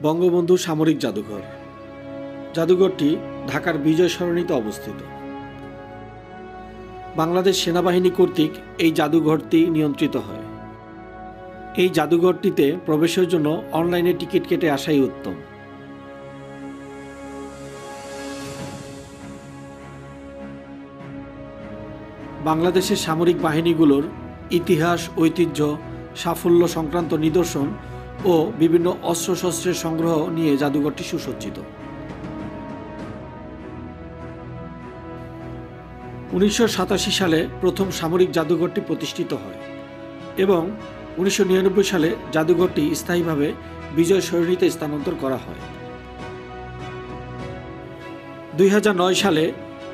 বঙ্গবন্ধু সামরিক জাদুঘর। জাদুঘরটি ঢাকার বিজয় সরণিতে অবস্থিত। বাংলাদেশ সেনাবাহিনী কর্তৃক এই জাদুঘরটি নিয়ন্ত্রিত হয়। এই জাদুঘরটিতে প্রবেশের জন্য অনলাইনে টিকিট কেটে আসাই উত্তম। বাংলাদেশের সামরিক বাহিনীগুলোর ইতিহাস, ঐতিহ্য, সাফল্য সংক্রান্ত নিদর্শন ও বিভিন্ন অস্ত্রশস্ত্রের সংগ্রহ নিয়ে জাদুঘরটি সুসজ্জিত। 1987 সালে প্রথম সামরিক জাদুঘরটি প্রতিষ্ঠিত হয় এবং 1999 সালে জাদুঘরটি স্থায়ীভাবে বিজয় সরণিতে স্থানান্তর করা হয়। 2009 সালে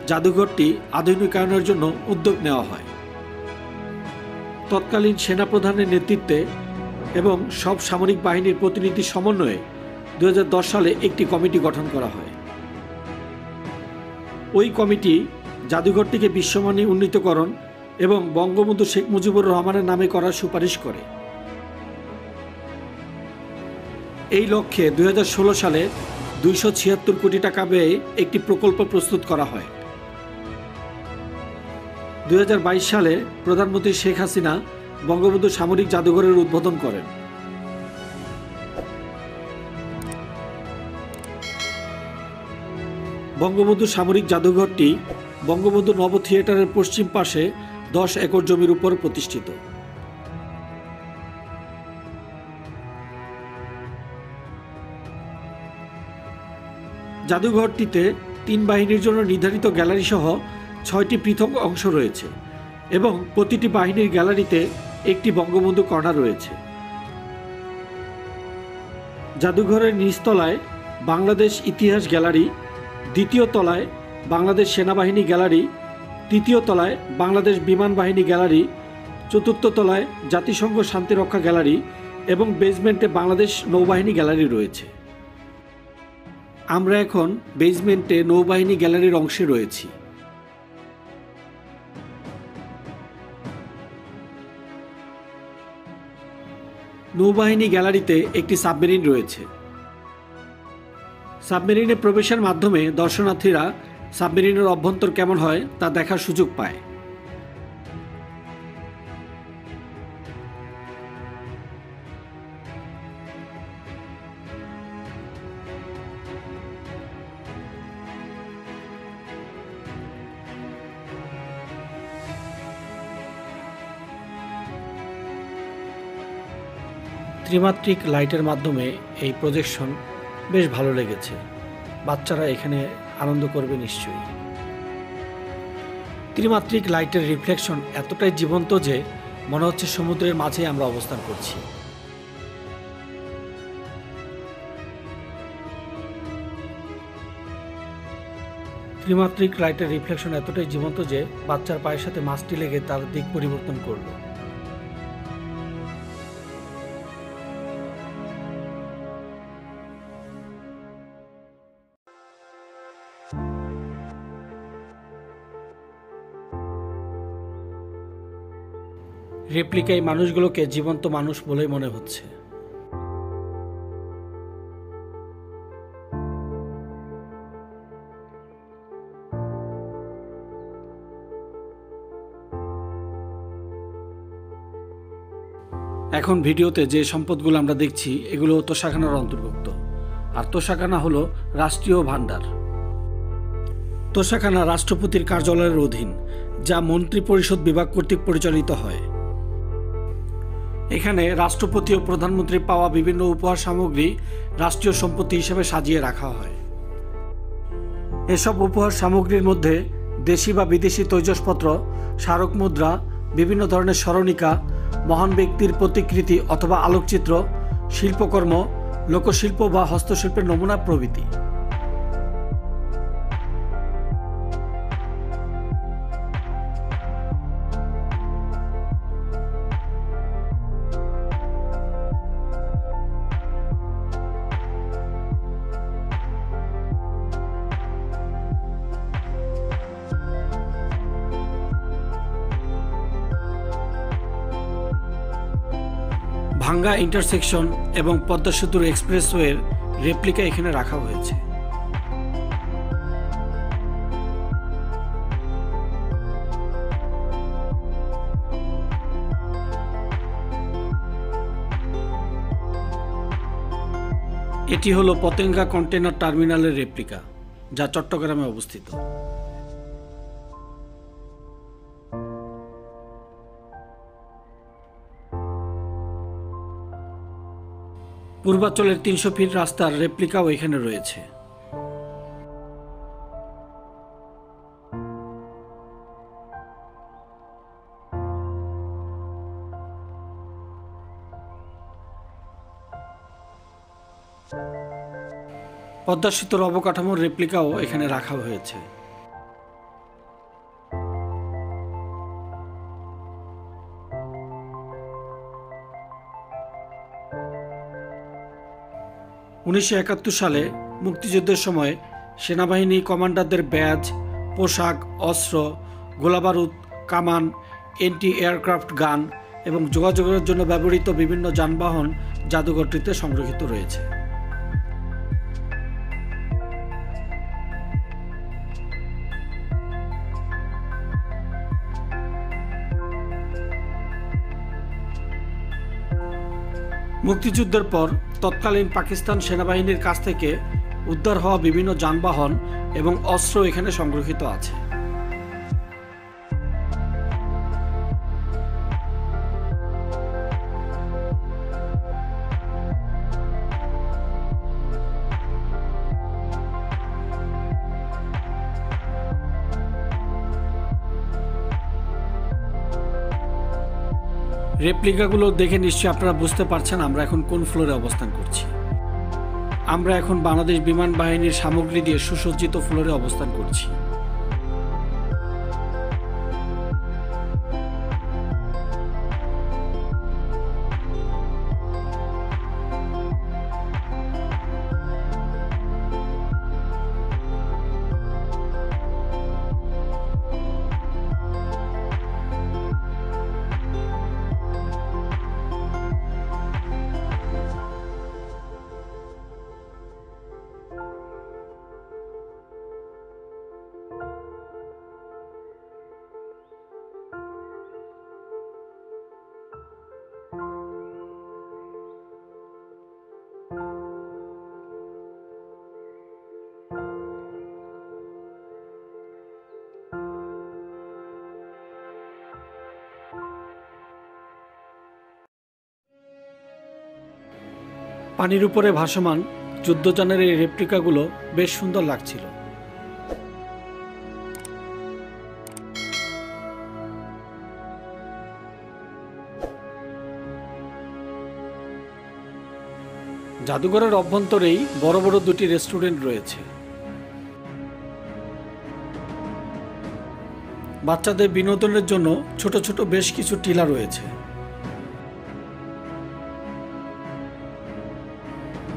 জাদুঘরটি আধুনিকায়নের জন্য উদ্যোগ নেওয়া হয়। তৎকালীন সেনাপ্রধানের নেতৃত্বে এবং সব সামরিক বাহিনীর প্রতিনিধি সমন্বয়ে 2010 সালে একটি কমিটি গঠন করা হয়। ওই কমিটি জাদুঘরটিকে বিশ্বমানে উন্নীতকরণ এবং বঙ্গবন্ধু শেখ মুজিবুর রহমানের নামে করার সুপারিশ করে। এই লক্ষ্যে 2016 সালে 276 কোটি টাকা ব্যয়ে একটি প্রকল্প প্রস্তুত করা হয়। 2022 সালে প্রধানমন্ত্রী শেখ হাসিনা বঙ্গবন্ধু সামরিক জাদুঘরের উদ্বোধন করেন। বঙ্গবন্ধু সামরিক জাদুঘরটি বঙ্গবন্ধু নব থিয়েটারের পশ্চিম পাশে 10 একর জমির উপর প্রতিষ্ঠিত। জাদুঘরটিতে 3 বাহিনীর জন্য নির্ধারিত গ্যালারি সহ 6টি পৃথক অংশ রয়েছে এবং প্রতিটি বাহিনীর গ্যালারিতে একটি বঙ্গবন্ধু কর্নার রয়েছে। জাদুঘরের নিচতলায় বাংলাদেশ ইতিহাস গ্যালারি, দ্বিতীয় তলায় বাংলাদেশ সেনাবাহিনী গ্যালারি, তৃতীয় তলায় বাংলাদেশ বিমান বাহিনী গ্যালারি, চতুর্থ তলায় জাতিসংঘ শান্তিরক্ষা গ্যালারি এবং বেসমেন্টে বাংলাদেশ নৌবাহিনী গ্যালারি রয়েছে। আমরা এখন বেসমেন্টে নৌবাহিনী গ্যালারির অংশে রয়েছি। নৌবাহিনী গ্যালারিতে একটি সাবমেরিন রয়েছে। সাবমেরিনে প্রবেশের মাধ্যমে দর্শনার্থীরা সাবমেরিনের অভ্যন্তর কেমন হয় তা দেখার সুযোগ পায়। ত্রিমাত্রিক লাইটের মাধ্যমে এই প্রজেকশন বেশ ভালো লেগেছে। বাচ্চারা এখানে আনন্দ করবে নিশ্চয়ই। ত্রিমাত্রিক লাইটের রিফ্লেকশন এতটাই জীবন্ত যে মনে হচ্ছে সমুদ্রের মাঝে আমরা অবস্থান করছি। ত্রিমাত্রিক লাইটের রিফ্লেকশন এতটাই জীবন্ত যে বাচ্চার পায়ের সাথে মাছটি লেগে তার দিক পরিবর্তন করলো। রেপ্লিকায় মানুষগুলোকে জীবন্ত মানুষ বলেই মনে হচ্ছে। এখন ভিডিওতে যে সম্পদগুলো আমরা দেখছি এগুলো তোষাখানার অন্তর্ভুক্ত, আর তোষাখানা হলো রাষ্ট্রীয় ভাণ্ডার। তোষাখানা রাষ্ট্রপতির কার্যালয়ের অধীন, যা মন্ত্রী পরিষদ বিভাগ কর্তৃক পরিচালিত হয়। এখানে রাষ্ট্রপতি ও প্রধানমন্ত্রীর পাওয়া বিভিন্ন উপহার সামগ্রী রাষ্ট্রীয় সম্পত্তি হিসেবে সাজিয়ে রাখা হয়। এসব উপহার সামগ্রীর মধ্যে দেশি বা বিদেশি তৈজসপত্র, স্মারক মুদ্রা, বিভিন্ন ধরনের স্মরণিকা, মহান ব্যক্তির প্রতিকৃতি অথবা আলোকচিত্র, শিল্পকর্ম, লোকশিল্প বা হস্তশিল্পের নমুনা প্রভৃতি। ভাঙ্গা ইন্টারসেকশন এবং পদ্মা সেতুর এক্সপ্রেসওয়ের রেপ্লিকা এখানে রাখা হয়েছে। এটি হলো পতেঙ্গা কন্টেনার টার্মিনালের রেপ্লিকা, যা চট্টগ্রামে অবস্থিত। পূর্বাঞ্চলের 300 ফিট রাস্তার রেপ্লিকাও এখানে রয়েছে। পদ্মা সেতুর অবকাঠামোর রেপ্লিকাও এখানে রাখা হয়েছে। উনিশশো সালে মুক্তিযুদ্ধের সময় সেনাবাহিনী কমান্ডারদের ব্যাজ, পোশাক, অস্ত্র, গোলাবারুদ, কামান, এন্টি এয়ারক্রাফট গান এবং যোগাযোগের জন্য ব্যবহৃত বিভিন্ন যানবাহন জাদুঘরটিতে সংরক্ষিত রয়েছে। মুক্তিযুদ্ধের পর তৎকালীন পাকিস্তান সেনাবাহিনীর কাছ থেকে উদ্ধার হওয়া বিভিন্ন যানবাহন এবং অস্ত্র এখানে সংরক্ষিত আছে। রেপ্লিকাগুলো দেখে নিশ্চয়ই আপনারা বুঝতে পারছেন আমরা এখন কোন ফ্লোরে অবস্থান করছি। আমরা এখন বাংলাদেশ বিমান বাহিনীর সামগ্রী দিয়ে সুসজ্জিত ফ্লোরে অবস্থান করছি। পানির উপরে ভাসমান যুদ্ধযানের এই রেপ্লিকাগুলো বেশ সুন্দর লাগছিল। জাদুঘরের অভ্যন্তরেই বড় বড় দুটি রেস্টুরেন্ট রয়েছে। বাচ্চাদের বিনোদনের জন্য ছোট ছোট বেশ কিছু টিলা রয়েছে।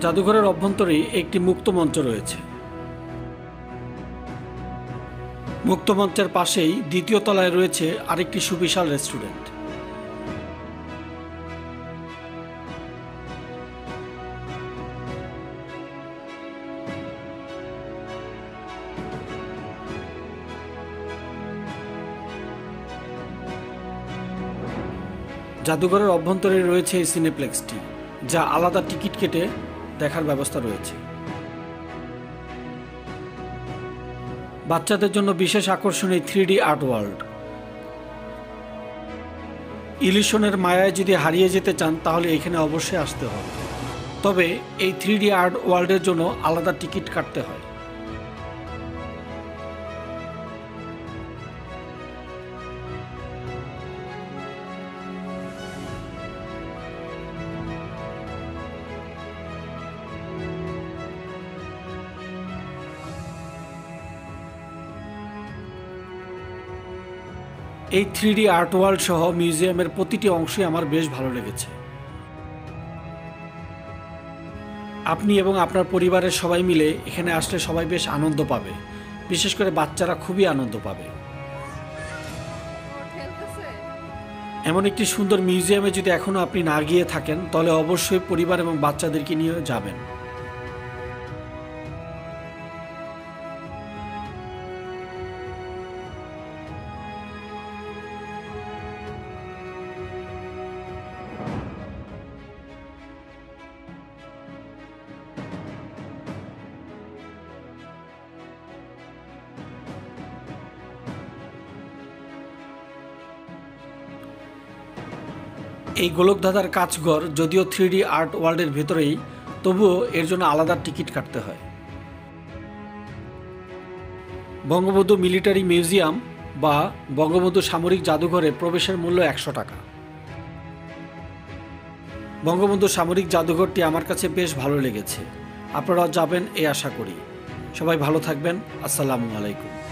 জাদুঘরের অভ্যন্তরেই একটি মুক্ত মঞ্চ রয়েছে। মুক্ত মঞ্চের পাশেই দ্বিতীয় তলায় রয়েছে আরেকটি সুবিশাল রেস্টুরেন্ট। জাদুঘরের অভ্যন্তরে রয়েছে এই সিনেপ্লেক্সটি, যা আলাদা টিকিট কেটে দেখার ব্যবস্থা রয়েছে। বাচ্চাদের জন্য বিশেষ আকর্ষণ এই 3D আর্ট ওয়ার্ল্ড। ইলিশনের মায়ায় যদি হারিয়ে যেতে চান তাহলে এখানে অবশ্যই আসতে হবে, তবে এই 3D আর্ট ওয়ার্ল্ডের জন্য আলাদা টিকিট কাটতে হয়। এই 3D আর্ট ওয়ার্ল্ড সহ মিউজিয়ামের প্রতিটি অংশই আমার বেশ ভালো লেগেছে। আপনি এবং আপনার পরিবারের সবাই মিলে এখানে আসলে সবাই বেশ আনন্দ পাবে, বিশেষ করে বাচ্চারা খুবই আনন্দ পাবে। এমন একটি সুন্দর মিউজিয়ামে যদি এখনো আপনি না গিয়ে থাকেন তাহলে অবশ্যই পরিবার এবং বাচ্চাদেরকে নিয়ে যাবেন। এই গোলকধাঁধার কাচঘর যদিও 3D আর্ট ওয়ার্ল্ডের ভেতরেই, তবুও এর জন্য আলাদা টিকিট কাটতে হয়। বঙ্গবন্ধু মিলিটারি মিউজিয়াম বা বঙ্গবন্ধু সামরিক জাদুঘরে প্রবেশের মূল্য 100 টাকা। বঙ্গবন্ধু সামরিক জাদুঘরটি আমার কাছে বেশ ভালো লেগেছে। আপনারাও যাবেন এই আশা করি। সবাই ভালো থাকবেন। আসসালামু আলাইকুম।